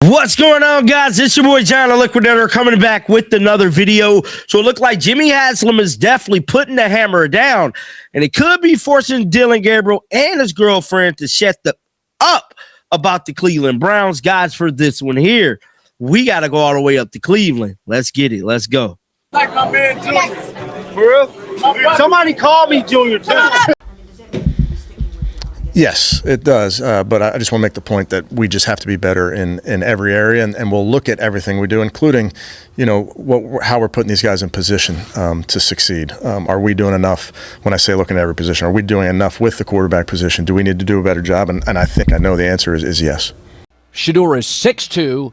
What's going on, guys? It's your boy John the Liquidator coming back with another video. So it looked like Jimmy Haslam is definitely putting the hammer down, and it could be forcing Dillon Gabriel and his girlfriend to shut up about the Cleveland Browns. Guys, for this one here, we got to go all the way up to Cleveland. Let's get it. Let's go. Like my man Junior. Yes. For real? Somebody call me Junior too. Yes, it does. But I just want to make the point that we just have to be better in every area, and we'll look at everything we do, including, how we're putting these guys in position to succeed. Are we doing enough? When I say looking at every position, are we doing enough with the quarterback position? Do we need to do a better job? And I think I know the answer is yes. Shedeur is 6'2",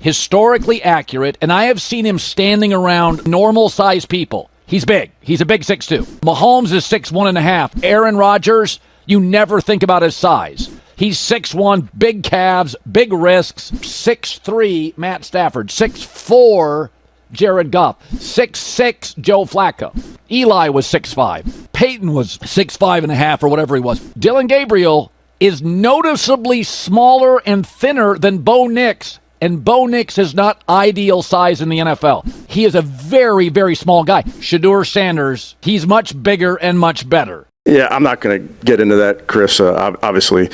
historically accurate, and I have seen him standing around normal-sized people. He's big. He's a big 6'2". Mahomes is 6'1.5". Aaron Rodgers, you never think about his size. He's 6'1", big calves, big wrists. 6'3", Matt Stafford. 6'4", Jared Goff. 6'6", Joe Flacco. Eli was 6'5". Peyton was 6'5.5" or whatever he was. Dillon Gabriel is noticeably smaller and thinner than Bo Nix, and Bo Nix is not ideal size in the NFL. He is a very, very small guy. Shedeur Sanders, he's much bigger and much better. Yeah, I'm not going to get into that, Chris. Obviously,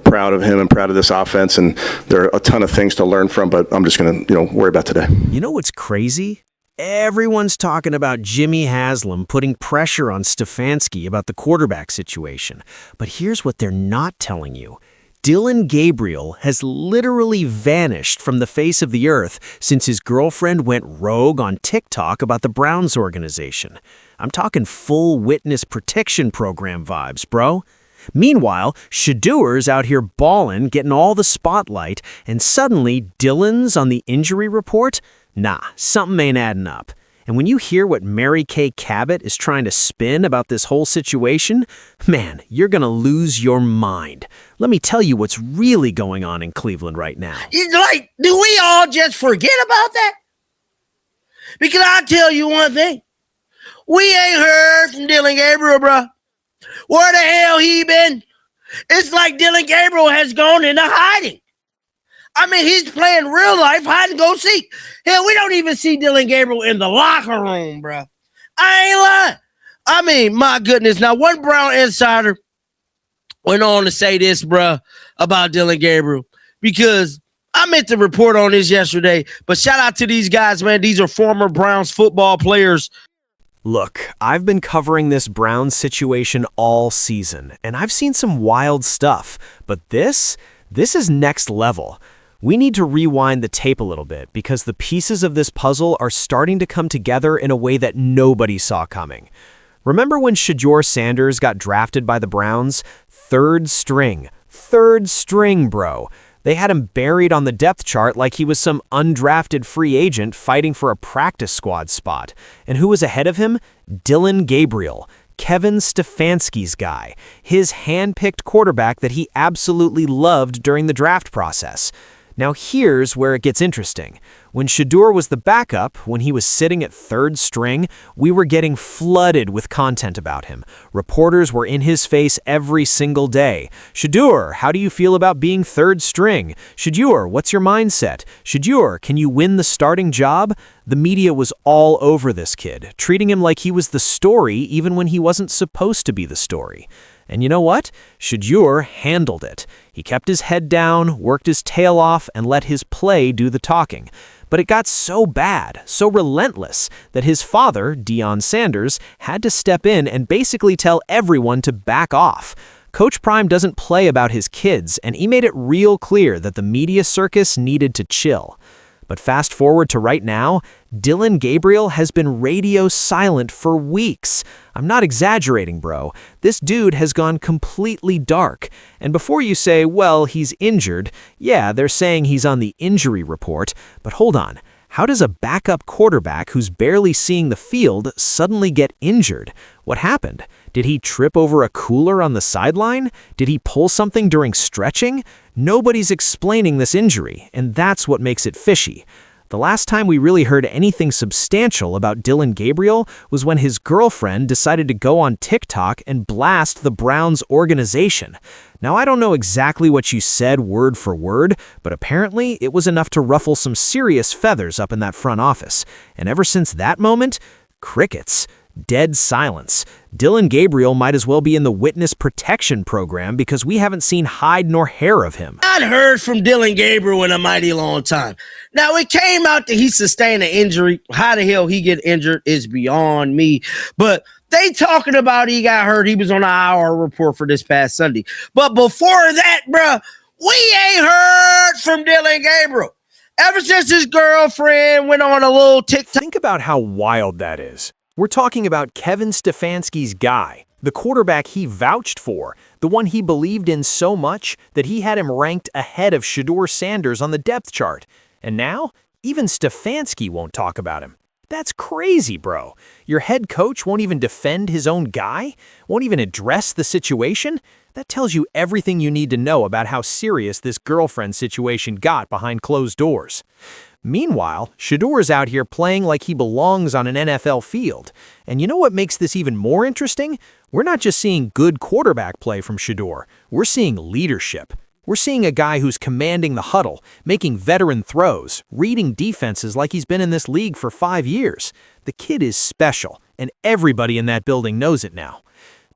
proud of him and proud of this offense, and there are a ton of things to learn from, but I'm just going to, worry about today. You know what's crazy? Everyone's talking about Jimmy Haslam putting pressure on Stefanski about the quarterback situation. But here's what they're not telling you. Dillon Gabriel has literally vanished from the face of the earth since his girlfriend went rogue on TikTok about the Browns organization. I'm talking full witness protection program vibes, bro. Meanwhile, Shedeur's out here ballin', getting all the spotlight, and suddenly Dillon's on the injury report? Nah, something ain't adding up. And when you hear what Mary Kay Cabot is trying to spin about this whole situation, man, you're gonna lose your mind. Let me tell you what's really going on in Cleveland right now. Do we all just forget about that? Because I'll tell you one thing. We ain't heard from Dillon Gabriel, bro. Where the hell he been? It's like Dillon Gabriel has gone into hiding. I mean, he's playing real life hide and go seek. Hell, we don't even see Dillon Gabriel in the locker room, bro. I ain't lying. I mean, my goodness. Now, one Brown insider went on to say this, bro, about Dillon Gabriel, because I meant to report on this yesterday, but shout out to these guys, man. These are former Browns football players. Look, I've been covering this Browns situation all season, and I've seen some wild stuff, but this is next level. We need to rewind the tape a little bit because the pieces of this puzzle are starting to come together in a way that nobody saw coming. Remember when Shedeur Sanders got drafted by the Browns? Third string, bro. They had him buried on the depth chart like he was some undrafted free agent fighting for a practice squad spot. And who was ahead of him? Dillon Gabriel, Kevin Stefanski's guy, his hand-picked quarterback that he absolutely loved during the draft process. Now here's where it gets interesting. When Shedeur was the backup, when he was sitting at third string, we were getting flooded with content about him. Reporters were in his face every single day. Shedeur, how do you feel about being third string? Shedeur, what's your mindset? Shedeur, can you win the starting job? The media was all over this kid, treating him like he was the story even when he wasn't supposed to be the story. And you know what? Shedeur handled it. He kept his head down, worked his tail off, and let his play do the talking. But it got so bad, so relentless, that his father, Deion Sanders, had to step in and basically tell everyone to back off. Coach Prime doesn't play about his kids, and he made it real clear that the media circus needed to chill. But fast forward to right now, Dillon Gabriel has been radio silent for weeks. I'm not exaggerating, bro. This dude has gone completely dark. And before you say, well, he's injured, yeah, they're saying he's on the injury report, but hold on. How does a backup quarterback who's barely seeing the field suddenly get injured? What happened? Did he trip over a cooler on the sideline? Did he pull something during stretching? Nobody's explaining this injury, and that's what makes it fishy. The last time we really heard anything substantial about Dillon Gabriel was when his girlfriend decided to go on TikTok and blast the Browns organization. Now, I don't know exactly what you said word for word, but apparently it was enough to ruffle some serious feathers up in that front office. And ever since that moment, crickets. Dead silence. Dillon Gabriel might as well be in the witness protection program because we haven't seen hide nor hair of him. I'd heard from Dillon Gabriel in a mighty long time. Now, it came out that he sustained an injury. How the hell he get injured is beyond me. But they talking about he got hurt. He was on the IR report for this past Sunday. But before that, bruh, we ain't heard from Dillon Gabriel. Ever since his girlfriend went on a little TikTok. Think about how wild that is. We're talking about Kevin Stefanski's guy, the quarterback he vouched for, the one he believed in so much that he had him ranked ahead of Shedeur Sanders on the depth chart. And now, even Stefanski won't talk about him. That's crazy, bro. Your head coach won't even defend his own guy? Won't even address the situation? That tells you everything you need to know about how serious this girlfriend situation got behind closed doors. Meanwhile, Shedeur's out here playing like he belongs on an NFL field. And you know what makes this even more interesting? We're not just seeing good quarterback play from Shedeur. We're seeing leadership. We're seeing a guy who's commanding the huddle, making veteran throws, reading defenses like he's been in this league for 5 years. The kid is special, and everybody in that building knows it now.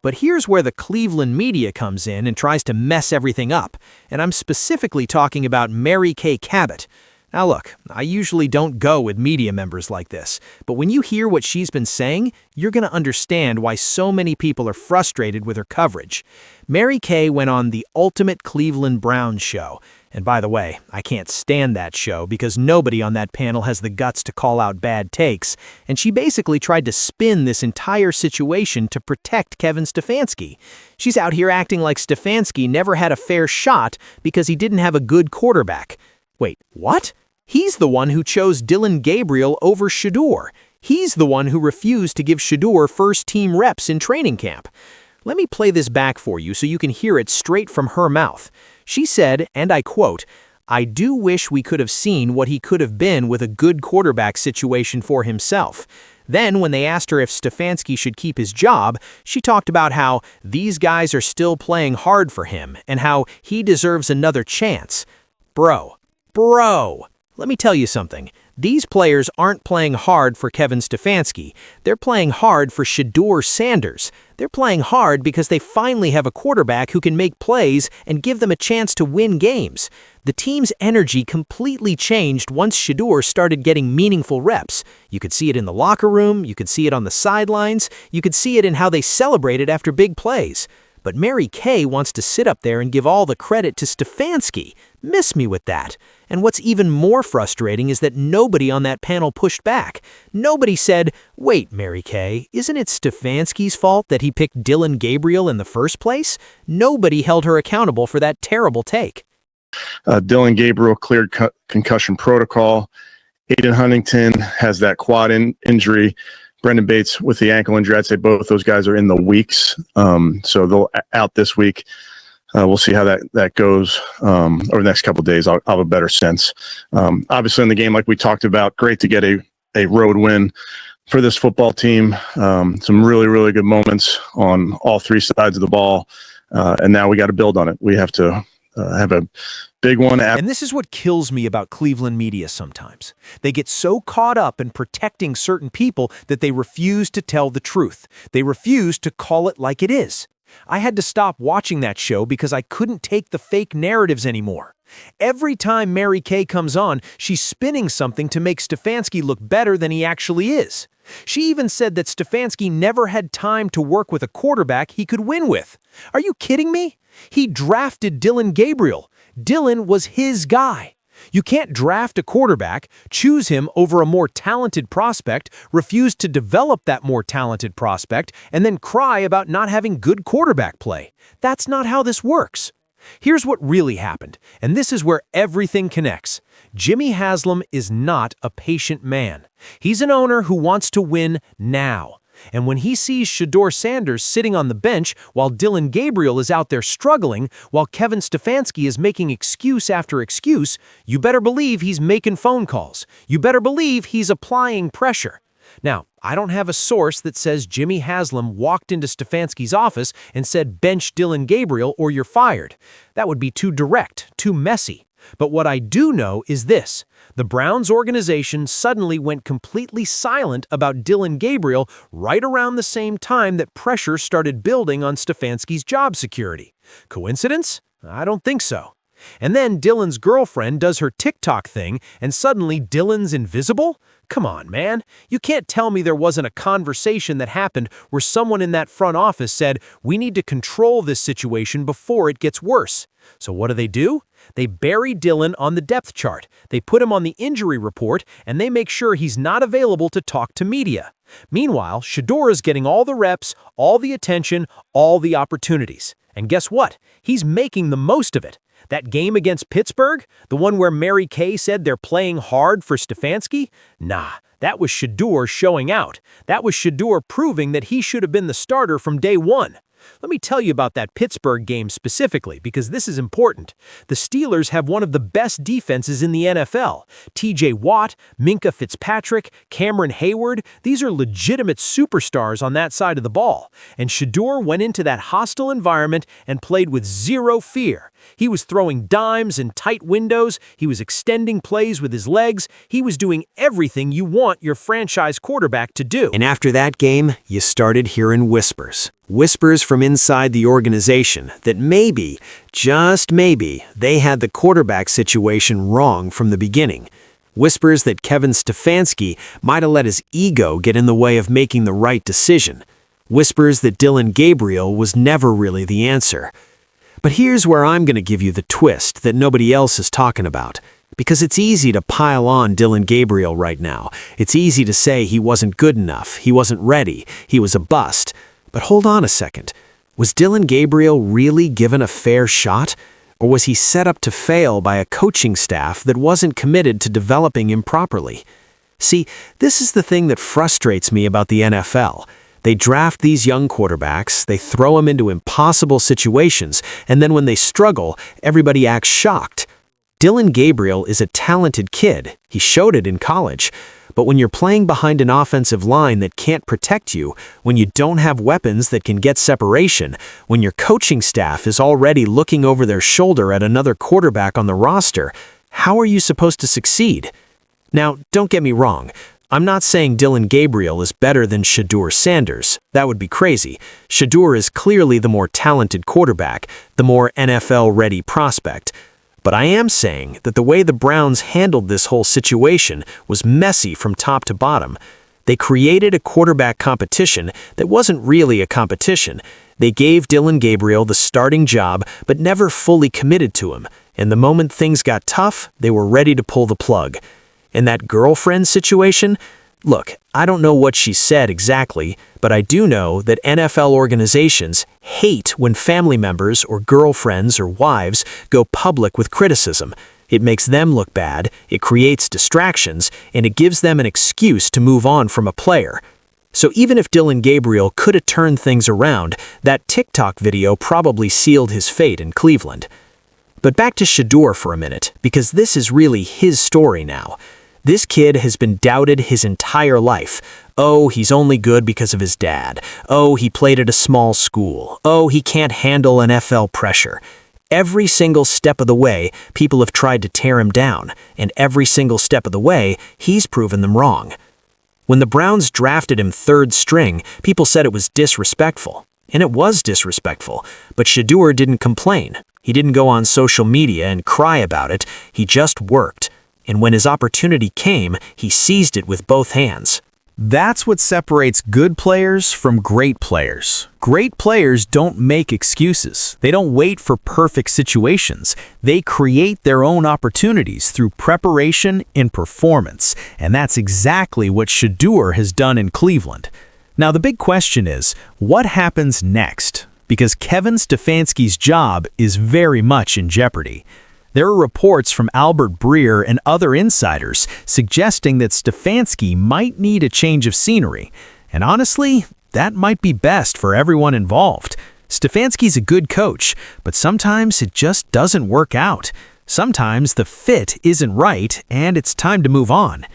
But here's where the Cleveland media comes in and tries to mess everything up. And I'm specifically talking about Mary Kay Cabot. Now look, I usually don't go with media members like this, but when you hear what she's been saying, you're going to understand why so many people are frustrated with her coverage. Mary Kay went on the Ultimate Cleveland Browns show. And by the way, I can't stand that show because nobody on that panel has the guts to call out bad takes, and she basically tried to spin this entire situation to protect Kevin Stefanski. She's out here acting like Stefanski never had a fair shot because he didn't have a good quarterback. Wait, what? He's the one who chose Dillon Gabriel over Shedeur. He's the one who refused to give Shedeur first-team reps in training camp. Let me play this back for you so you can hear it straight from her mouth. She said, and I quote, "I do wish we could have seen what he could have been with a good quarterback situation for himself." Then, when they asked her if Stefanski should keep his job, she talked about how these guys are still playing hard for him and how he deserves another chance. Bro, let me tell you something. These players aren't playing hard for Kevin Stefanski. They're playing hard for Shedeur Sanders. They're playing hard because they finally have a quarterback who can make plays and give them a chance to win games. The team's energy completely changed once Shedeur started getting meaningful reps. You could see it in the locker room, you could see it on the sidelines, you could see it in how they celebrated after big plays. But Mary Kay wants to sit up there and give all the credit to Stefanski. Miss me with that. And what's even more frustrating is that nobody on that panel pushed back. Nobody said, "Wait, Mary Kay, isn't it Stefanski's fault that he picked Dillon Gabriel in the first place?" Nobody held her accountable for that terrible take. Dillon Gabriel cleared concussion protocol. Aiden Huntington has that quad injury. Brendan Bates with the ankle injury. I'd say both those guys are in the weeks. So they'll out this week. We'll see how that goes over the next couple of days. I'll have a better sense. Obviously in the game, like we talked about, great to get a road win for this football team. Some really, really good moments on all three sides of the ball. And now we got to build on it. We have to have a big one. And this is what kills me about Cleveland media sometimes. They get so caught up in protecting certain people that they refuse to tell the truth. They refuse to call it like it is. I had to stop watching that show because I couldn't take the fake narratives anymore. Every time Mary Kay comes on, she's spinning something to make Stefanski look better than he actually is. She even said that Stefanski never had time to work with a quarterback he could win with. Are you kidding me? He drafted Dillon Gabriel. Dillon was his guy. You can't draft a quarterback, choose him over a more talented prospect, refuse to develop that more talented prospect, and then cry about not having good quarterback play. That's not how this works. Here's what really happened, and this is where everything connects. Jimmy Haslam is not a patient man. He's an owner who wants to win now. And when he sees Shedeur Sanders sitting on the bench while Dillon Gabriel is out there struggling, while Kevin Stefanski is making excuse after excuse, you better believe he's making phone calls. You better believe he's applying pressure. Now, I don't have a source that says Jimmy Haslam walked into Stefanski's office and said, bench Dillon Gabriel or you're fired. That would be too direct, too messy. But what I do know is this. The Browns organization suddenly went completely silent about Dillon Gabriel right around the same time that pressure started building on Stefanski's job security. Coincidence? I don't think so. And then Dillon's girlfriend does her TikTok thing, and suddenly Dillon's invisible? Come on, man. You can't tell me there wasn't a conversation that happened where someone in that front office said, we need to control this situation before it gets worse. So what do? They bury Dillon on the depth chart. They put him on the injury report, and they make sure he's not available to talk to media. Meanwhile, Shedeur is getting all the reps, all the attention, all the opportunities. And guess what? He's making the most of it. That game against Pittsburgh, the one where Mary Kay said they're playing hard for Stefanski? Nah, that was Shedeur showing out. That was Shedeur proving that he should have been the starter from day one. Let me tell you about that Pittsburgh game specifically, because this is important. The Steelers have one of the best defenses in the NFL. TJ Watt, Minka Fitzpatrick, Cameron Hayward, these are legitimate superstars on that side of the ball. And Shedeur went into that hostile environment and played with zero fear. He was throwing dimes in tight windows, he was extending plays with his legs, he was doing everything you want your franchise quarterback to do. And after that game, you started hearing whispers. Whispers from inside the organization that maybe, just maybe, they had the quarterback situation wrong from the beginning. Whispers that Kevin Stefanski might have let his ego get in the way of making the right decision. Whispers that Dillon Gabriel was never really the answer. But here's where I'm going to give you the twist that nobody else is talking about. Because it's easy to pile on Dillon Gabriel right now. It's easy to say he wasn't good enough, he wasn't ready, he was a bust. But hold on a second. Was Dillon Gabriel really given a fair shot? Or was he set up to fail by a coaching staff that wasn't committed to developing him properly? See, this is the thing that frustrates me about the NFL. They draft these young quarterbacks, they throw them into impossible situations, and then when they struggle, everybody acts shocked. Dillon Gabriel is a talented kid. He showed it in college. But when you're playing behind an offensive line that can't protect you, when you don't have weapons that can get separation, when your coaching staff is already looking over their shoulder at another quarterback on the roster, how are you supposed to succeed? Now, don't get me wrong. I'm not saying Dillon Gabriel is better than Shedeur Sanders. That would be crazy. Shedeur is clearly the more talented quarterback, the more NFL-ready prospect. But I am saying that the way the Browns handled this whole situation was messy from top to bottom. They created a quarterback competition that wasn't really a competition. They gave Dillon Gabriel the starting job, but never fully committed to him. And the moment things got tough, they were ready to pull the plug. In that girlfriend situation, look, I don't know what she said exactly, but I do know that NFL organizations hate when family members or girlfriends or wives go public with criticism. It makes them look bad, it creates distractions, and it gives them an excuse to move on from a player. So even if Dillon Gabriel could have turned things around, that TikTok video probably sealed his fate in Cleveland. But back to Shedeur for a minute, because this is really his story now. This kid has been doubted his entire life. Oh, he's only good because of his dad. Oh, he played at a small school. Oh, he can't handle NFL pressure. Every single step of the way, people have tried to tear him down, and every single step of the way, he's proven them wrong. When the Browns drafted him third string, people said it was disrespectful. And it was disrespectful, but Shedeur didn't complain. He didn't go on social media and cry about it. He just worked. And when his opportunity came, he seized it with both hands. That's what separates good players from great players. Great players don't make excuses. They don't wait for perfect situations. They create their own opportunities through preparation and performance. And that's exactly what Shedeur has done in Cleveland. Now, the big question is, what happens next? Because Kevin Stefanski's job is very much in jeopardy. There are reports from Albert Breer and other insiders suggesting that Stefanski might need a change of scenery. And honestly, that might be best for everyone involved. Stefanski's a good coach, but sometimes it just doesn't work out. Sometimes the fit isn't right, and it's time to move on.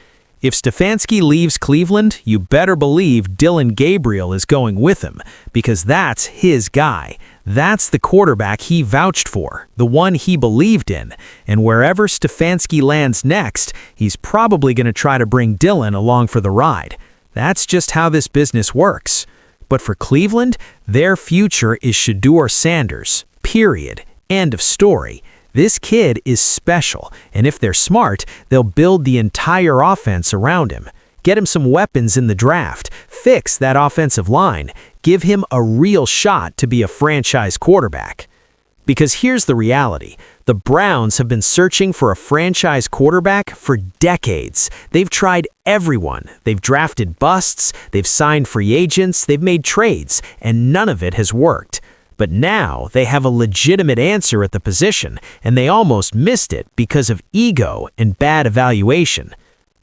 If Stefanski leaves Cleveland, you better believe Dylan Gabriel is going with him, because that's his guy. That's the quarterback he vouched for, the one he believed in. And wherever Stefanski lands next, he's probably going to try to bring Dylan along for the ride. That's just how this business works. But for Cleveland, their future is Shedeur Sanders. Period. End of story. This kid is special, and if they're smart, they'll build the entire offense around him. Get him some weapons in the draft, fix that offensive line, give him a real shot to be a franchise quarterback. Because here's the reality. The Browns have been searching for a franchise quarterback for decades. They've tried everyone. They've drafted busts, they've signed free agents, they've made trades, and none of it has worked. But now they have a legitimate answer at the position, and they almost missed it because of ego and bad evaluation.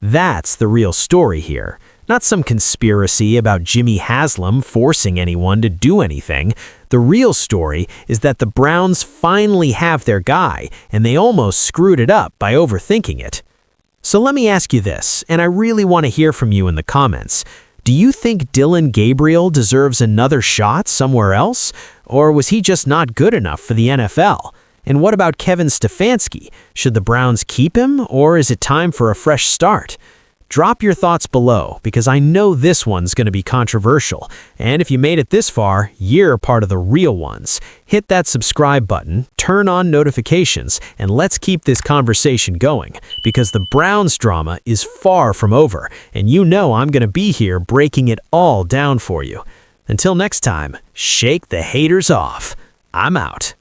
That's the real story here. Not some conspiracy about Jimmy Haslam forcing anyone to do anything. The real story is that the Browns finally have their guy, and they almost screwed it up by overthinking it. So let me ask you this, and I really want to hear from you in the comments. Do you think Dylan Gabriel deserves another shot somewhere else? Or was he just not good enough for the NFL? And what about Kevin Stefanski? Should the Browns keep him, or is it time for a fresh start? Drop your thoughts below, because I know this one's going to be controversial. And if you made it this far, you're part of the real ones. Hit that subscribe button, turn on notifications, and let's keep this conversation going, because the Browns drama is far from over, and you know I'm going to be here breaking it all down for you. Until next time, shake the haters off. I'm out.